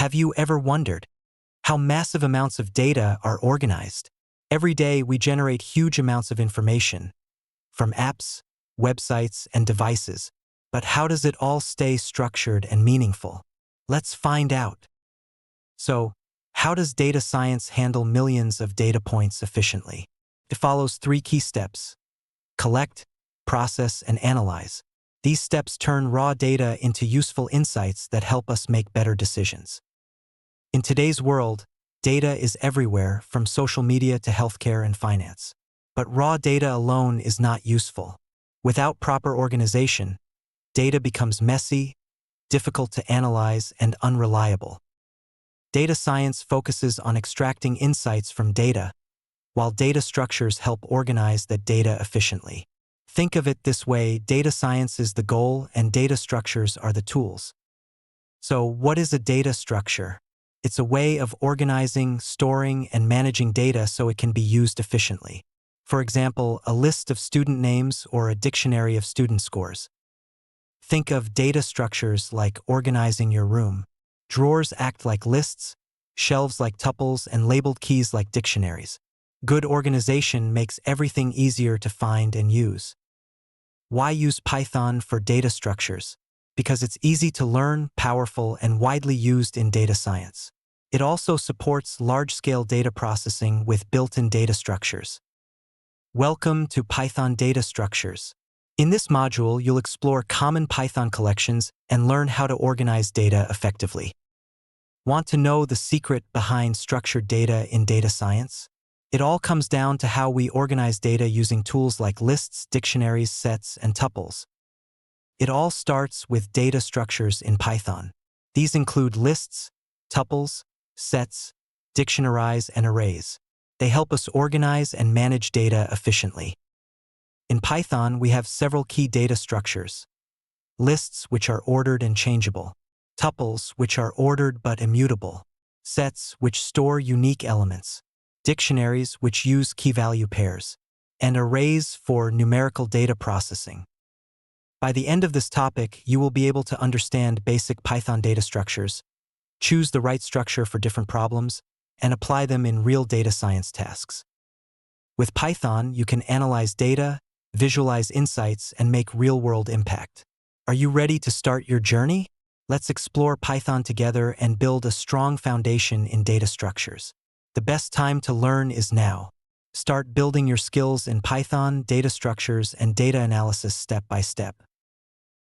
Have you ever wondered how massive amounts of data are organized? Every day we generate huge amounts of information from apps, websites, and devices. But how does it all stay structured and meaningful? Let's find out. So, how does data science handle millions of data points efficiently? It follows 3 key steps: collect, process, and analyze. These steps turn raw data into useful insights that help us make better decisions. In today's world, data is everywhere, from social media to healthcare and finance. But raw data alone is not useful. Without proper organization, data becomes messy, difficult to analyze, and unreliable. Data science focuses on extracting insights from data, while data structures help organize that data efficiently. Think of it this way: data science is the goal and data structures are the tools. So, what is a data structure? It's a way of organizing, storing, and managing data so it can be used efficiently. For example, a list of student names or a dictionary of student scores. Think of data structures like organizing your room. Drawers act like lists, shelves like tuples, and labeled keys like dictionaries. Good organization makes everything easier to find and use. Why use Python for data structures? Because it's easy to learn, powerful, and widely used in data science. It also supports large-scale data processing with built-in data structures. Welcome to Python Data Structures. In this module, you'll explore common Python collections and learn how to organize data effectively. Want to know the secret behind structured data in data science? It all comes down to how we organize data using tools like lists, dictionaries, sets, and tuples. It all starts with data structures in Python. These include lists, tuples, sets, dictionaries, and arrays. They help us organize and manage data efficiently. In Python, we have several key data structures: lists, which are ordered and changeable; tuples, which are ordered but immutable; sets, which store unique elements; dictionaries, which use key-value pairs; and arrays for numerical data processing. By the end of this topic, you will be able to understand basic Python data structures, choose the right structure for different problems, and apply them in real data science tasks. With Python, you can analyze data, visualize insights, and make real-world impact. Are you ready to start your journey? Let's explore Python together and build a strong foundation in data structures. The best time to learn is now. Start building your skills in Python, data structures, and data analysis step by step.